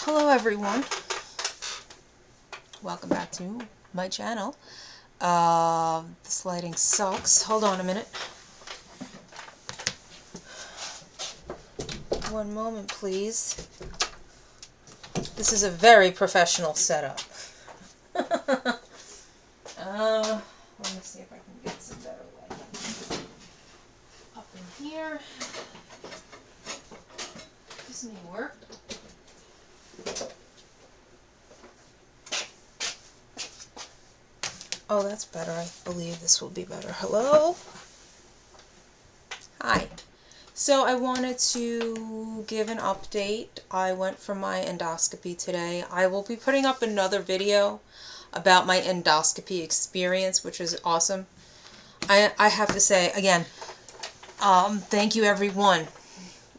Hello everyone, welcome back to my channel. This lighting sucks. Hold on a minute. One moment please. This is a very professional setup. Let me see if I can get some better lighting. Up in here. This may work. Oh, that's better. I believe this will be better. Hello? Hi. So I wanted to give an update. I went for my endoscopy today. I will be putting up another video about my endoscopy experience, which is awesome. I have to say, again, thank you everyone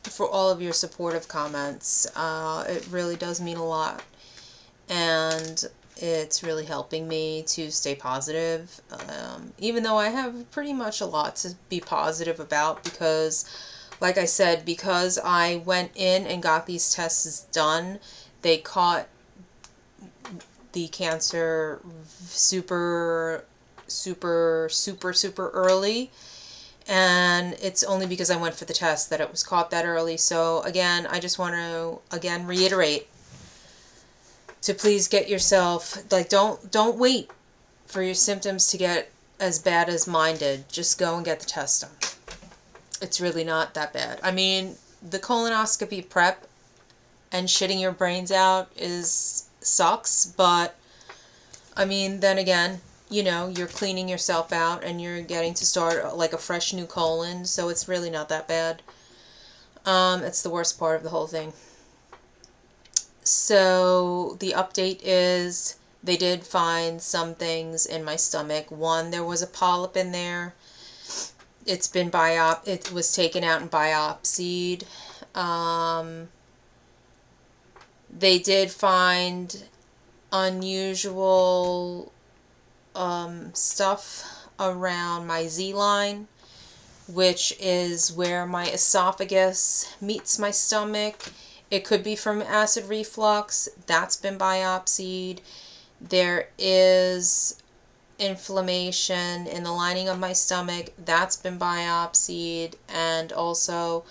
for all of your supportive comments. It really does mean a lot. And it's really helping me to stay positive, even though I have pretty much a lot to be positive about because, like I said, because I went in and got these tests done, they caught the cancer super early. And it's only because I went for the test that it was caught that early. So again, I just want to reiterate to please get yourself, like, don't wait for your symptoms to get as bad as mine did. Just go and get the test done. It's really not that bad. I mean, the colonoscopy prep and shitting your brains out sucks, but I mean, then again, you know, you're cleaning yourself out and you're getting to start like a fresh new colon, so it's really not that bad. It's the worst part of the whole thing. So the update is they did find some things in my stomach. One, there was a polyp in there. It was taken out and biopsied. They did find unusual stuff around my Z-line, which is where my esophagus meets my stomach. It could be from acid reflux. That's been biopsied. There is inflammation in the lining of my stomach. That's been biopsied. And also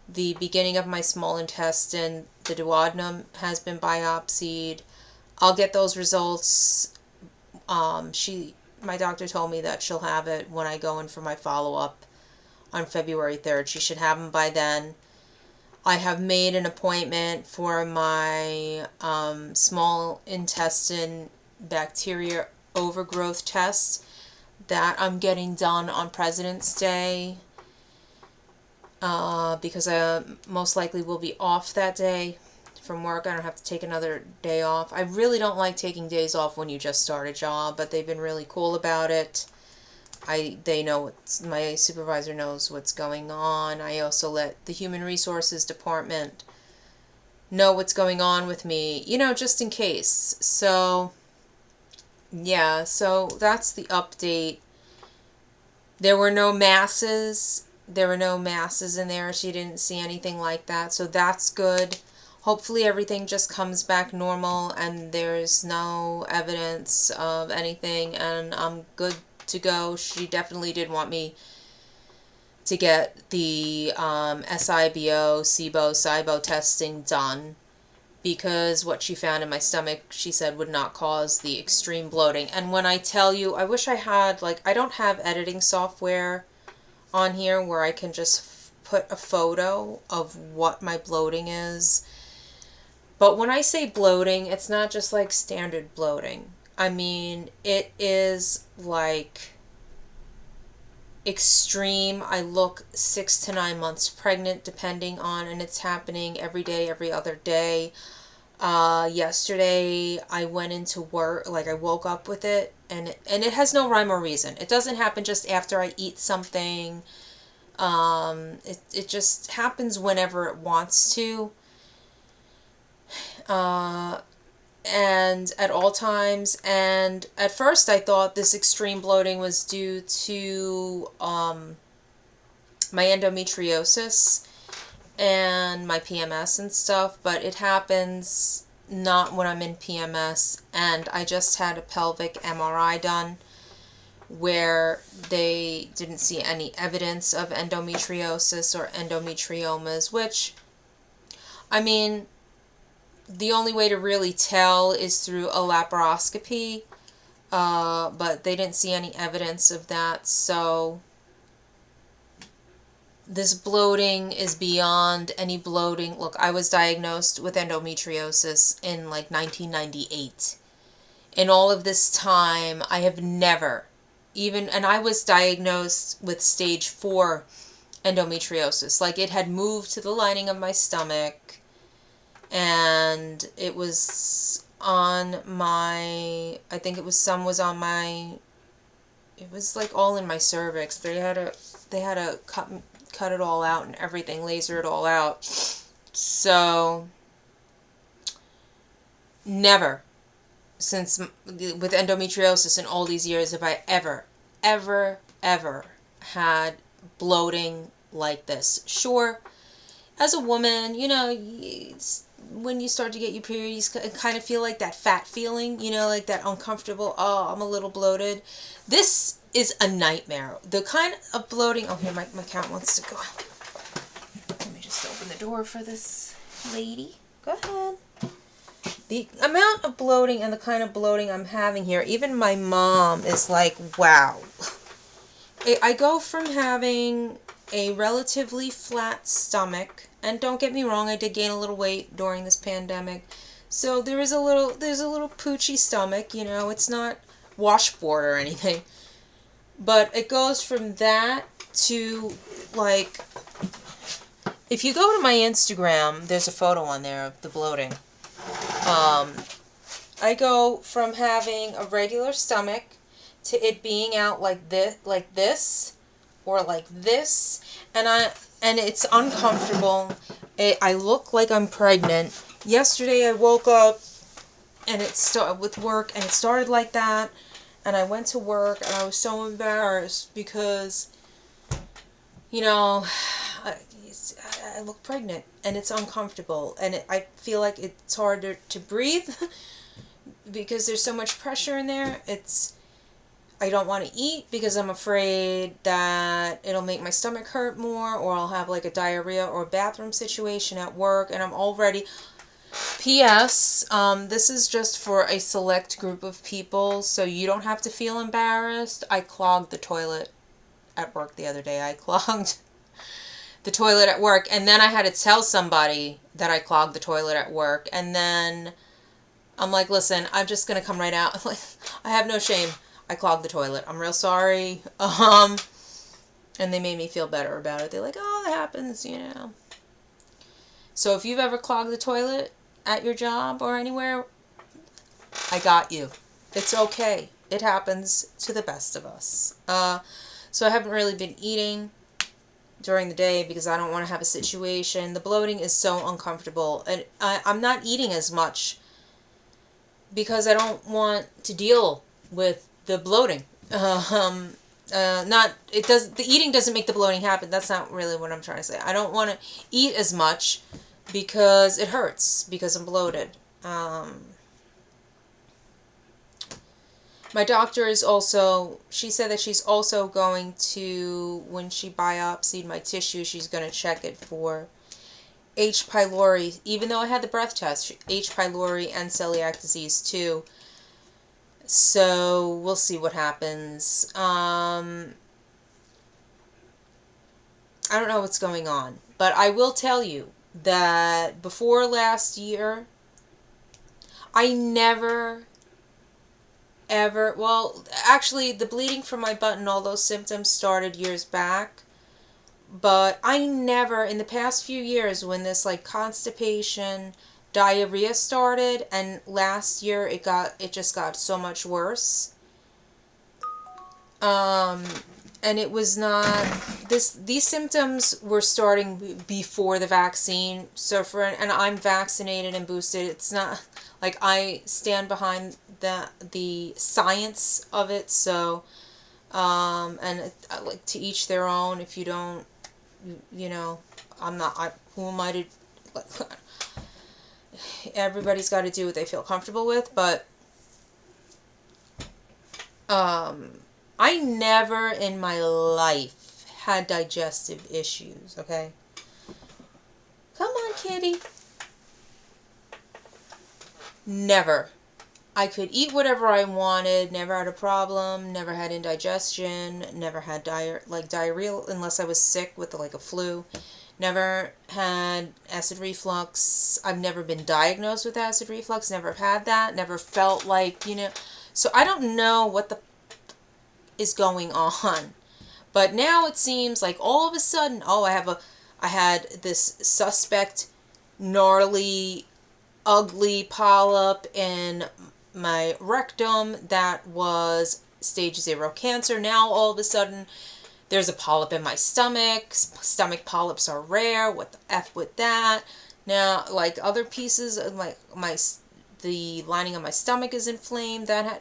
the beginning of my small intestine, the duodenum, has been biopsied. I'll get those results. My doctor told me that she'll have it when I go in for my follow-up on February 3rd. She should have them by then. I have made an appointment for my small intestine bacteria overgrowth test that I'm getting done on President's Day because I most likely will be off that day from work. I don't have to take another day off. I really don't like taking days off when you just start a job, but they've been really cool about it. They know my supervisor knows what's going on. I also let the Human Resources Department know what's going on with me, you know, just in case. So, yeah, so that's the update. There were no masses. There were no masses in there. She didn't see anything like that, so that's good. Hopefully everything just comes back normal and there's no evidence of anything, and I'm good to go. She definitely did want me to get the SIBO, SIBO, SIBO testing done because what she found in my stomach, she said, would not cause the extreme bloating. And when I tell you, I wish I had, like, I don't have editing software on here where I can just put a photo of what my bloating is. But when I say bloating, it's not just like standard bloating. I mean, it is like extreme. I look 6 to 9 months pregnant, depending on, and it's happening every day, every other day. Yesterday I went into work, like I woke up with it, and it has no rhyme or reason. It doesn't happen just after I eat something. It just happens whenever it wants to. And at all times. And at first I thought this extreme bloating was due to my endometriosis and my PMS and stuff, but it happens not when I'm in PMS. And I just had a pelvic MRI done where they didn't see any evidence of endometriosis or endometriomas, which, I mean, the only way to really tell is through a laparoscopy, but they didn't see any evidence of that. So this bloating is beyond any bloating. Look, I was diagnosed with endometriosis in like 1998. In all of this time, I have never and I was diagnosed with stage 4 endometriosis. Like, it had moved to the lining of my stomach, and it was on my, I think it was it was like all in my cervix. They had to cut it all out and everything, laser it all out. So never, since with endometriosis in all these years, have I ever had bloating like this. Sure, as a woman, when you start to get your period, you kind of feel like that fat feeling, like that uncomfortable, oh, I'm a little bloated. This is a nightmare. The kind of bloating, oh, here, my cat wants to go. Let me just open the door for this lady. Go ahead. The amount of bloating and the kind of bloating I'm having here, even my mom is like, wow. I go from having a relatively flat stomach, and don't get me wrong, I did gain a little weight during this pandemic, so there's a little poochy stomach, it's not washboard or anything, but it goes from that to, like, if you go to my Instagram, there's a photo on there of the bloating. I go from having a regular stomach to it being out like this, or like this, and it's uncomfortable. I look like I'm pregnant. Yesterday I woke up and it started with work, and it started like that, and I went to work and I was so embarrassed because, I look pregnant and it's uncomfortable, and I feel like it's harder to breathe because there's so much pressure in there. I don't want to eat because I'm afraid that it'll make my stomach hurt more, or I'll have like a diarrhea or a bathroom situation at work, and I'm already... P.S. This is just for a select group of people, so you don't have to feel embarrassed. I clogged the toilet at work the other day. I clogged the toilet at work, and then I had to tell somebody that I clogged the toilet at work, and then I'm like, listen, I'm just going to come right out. I have no shame. I clogged the toilet. I'm real sorry. And they made me feel better about it. They're like, oh, that happens, So if you've ever clogged the toilet at your job or anywhere, I got you. It's okay. It happens to the best of us. So I haven't really been eating during the day because I don't want to have a situation. The bloating is so uncomfortable, and I'm not eating as much because I don't want to deal with the bloating. The eating doesn't make the bloating happen. That's not really what I'm trying to say. I don't want to eat as much because it hurts, because I'm bloated. My doctor is also, she said that she's also going to, when she biopsied my tissue, she's going to check it for H. pylori. Even though I had the breath test, H. pylori and celiac disease too. So we'll see what happens. I don't know what's going on, but I will tell you that before last year, I never, ever, well, actually, the bleeding from my butt and all those symptoms started years back, but I never, in the past few years, when this, like, constipation, diarrhea started, and last year it just got so much worse. And it was not, these symptoms were starting before the vaccine. So and I'm vaccinated and boosted. It's not like I stand behind the science of it. So, and like, to each their own. If you don't, I'm not, who am I to, everybody's got to do what they feel comfortable with, but I never in my life had digestive issues, okay? Come on, kitty. Never. I could eat whatever I wanted, never had a problem, never had indigestion, never had diarrhea unless I was sick with like a flu. Never had acid reflux. I've never been diagnosed with acid reflux, never had that, never felt like, so I don't know what the is going on. But now it seems like all of a sudden, I had this suspect gnarly ugly polyp in my rectum that was stage 0 cancer. Now all of a sudden there's a polyp in my stomach. Stomach polyps are rare. What the F with that? Now, like other pieces of the lining of my stomach is inflamed. That had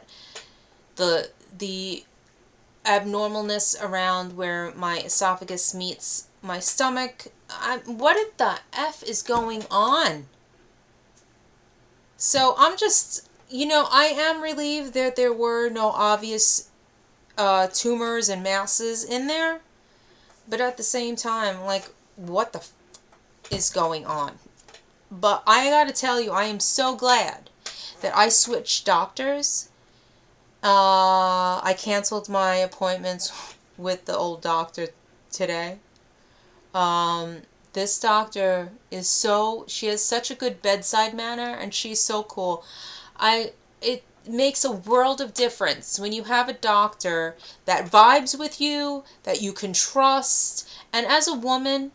the abnormalness around where my esophagus meets my stomach. What the F is going on? So I'm just, I am relieved that there were no obvious tumors and masses in there. But at the same time, like, what the is going on? But I gotta tell you, I am so glad that I switched doctors. I canceled my appointments with the old doctor today. This doctor she has such a good bedside manner, and she's so cool. It makes a world of difference when you have a doctor that vibes with you, that you can trust. And as a woman,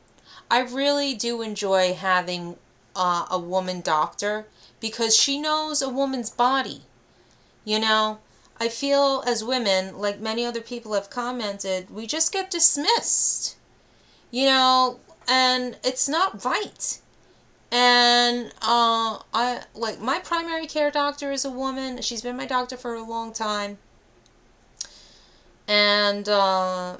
I really do enjoy having a woman doctor because she knows a woman's body. I feel as women, like many other people have commented, we just get dismissed. And it's not right. And I like my primary care doctor is a woman. She's been my doctor for a long time. And I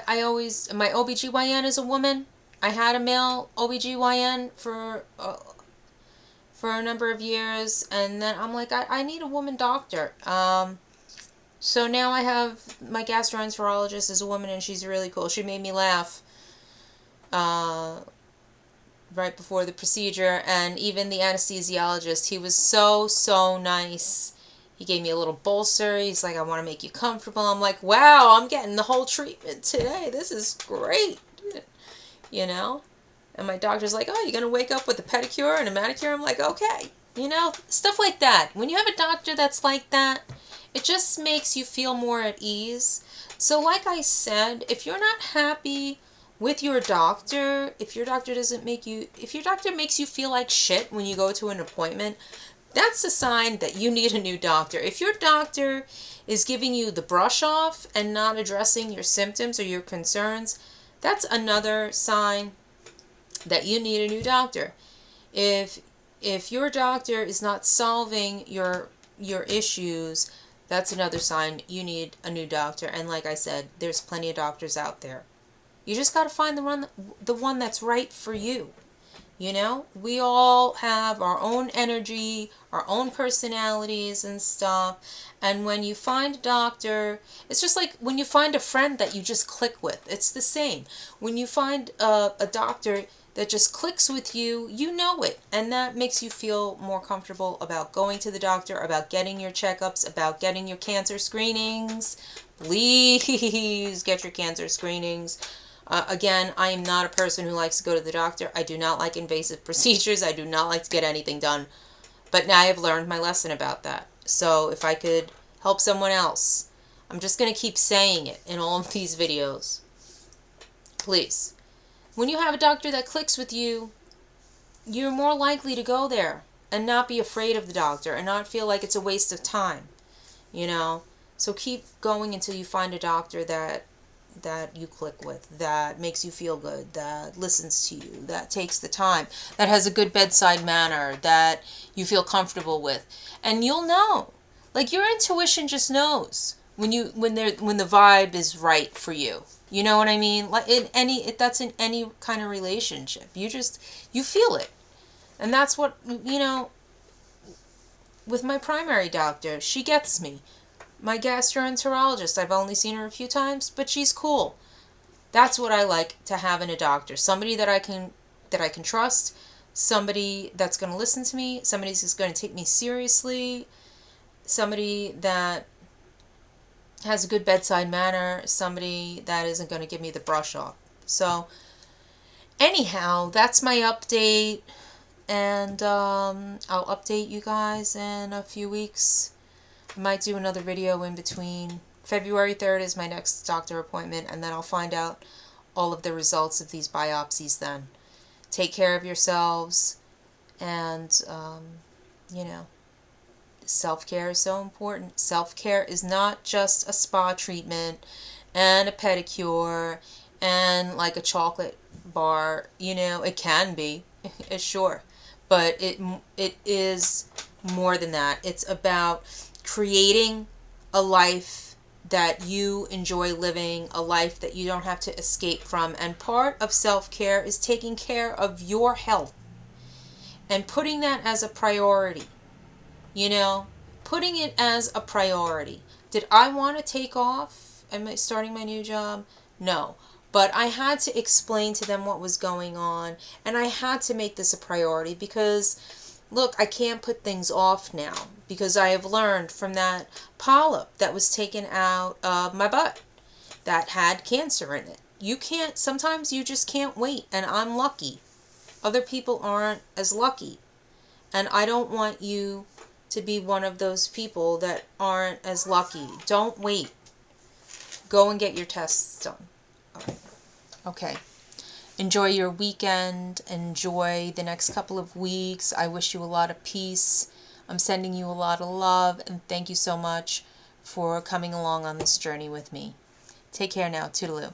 always, my OBGYN is a woman. I had a male OBGYN for a number of years, and then I'm like, I need a woman doctor. So now I have my gastroenterologist is a woman, and she's really cool. She made me laugh right before the procedure, and even the anesthesiologist, he was so nice. He gave me a little bolster. He's like, I want to make you comfortable. I'm like, wow, I'm getting the whole treatment today. This is great. And my doctor's like, oh, you're going to wake up with a pedicure and a manicure? I'm like, okay. Stuff like that. When you have a doctor that's like that, it just makes you feel more at ease. So like I said, if you're not happy with your doctor, if your doctor makes you feel like shit when you go to an appointment, that's a sign that you need a new doctor. If your doctor is giving you the brush off and not addressing your symptoms or your concerns, that's another sign that you need a new doctor. If your doctor is not solving your issues, that's another sign you need a new doctor. And like I said, there's plenty of doctors out there. You just got to find the one that's right for you. We all have our own energy, our own personalities and stuff. And when you find a doctor, it's just like when you find a friend that you just click with. It's the same. When you find a doctor that just clicks with you, you know it. And that makes you feel more comfortable about going to the doctor, about getting your checkups, about getting your cancer screenings. Please get your cancer screenings. Again, I am not a person who likes to go to the doctor. I do not like invasive procedures. I do not like to get anything done. But now I have learned my lesson about that. So if I could help someone else, I'm just going to keep saying it in all of these videos. Please. When you have a doctor that clicks with you, you're more likely to go there and not be afraid of the doctor and not feel like it's a waste of time. So keep going until you find a doctor that you click with, that makes you feel good, that listens to you, that takes the time, that has a good bedside manner, that you feel comfortable with. And you'll know. Like, your intuition just knows when the vibe is right for you. You know what I mean? Like that's in any kind of relationship. You feel it. And that's what, with my primary doctor, she gets me. My gastroenterologist, I've only seen her a few times, but she's cool. That's what I like to have in a doctor. Somebody that I can trust, somebody that's going to listen to me, somebody who's going to take me seriously, somebody that has a good bedside manner, somebody that isn't going to give me the brush off. So, anyhow, that's my update, and I'll update you guys in a few weeks. I might do another video in between. February 3rd is my next doctor appointment, and then I'll find out all of the results of these biopsies then. Take care of yourselves, and, self-care is so important. Self-care is not just a spa treatment and a pedicure and like a chocolate bar. It can be, sure, but it is more than that. It's about creating a life that you enjoy living, a life that you don't have to escape from. And part of self-care is taking care of your health and putting that as a priority. You know, putting it as a priority. Did I want to take off? Am I starting my new job? No. But I had to explain to them what was going on, and I had to make this a priority because, look, I can't put things off now because I have learned from that polyp that was taken out of my butt that had cancer in it. Sometimes you just can't wait, and I'm lucky. Other people aren't as lucky. And I don't want you to be one of those people that aren't as lucky. Don't wait. Go and get your tests done. All right. Okay. Enjoy your weekend. Enjoy the next couple of weeks. I wish you a lot of peace. I'm sending you a lot of love, and thank you so much for coming along on this journey with me. Take care now. Toodaloo.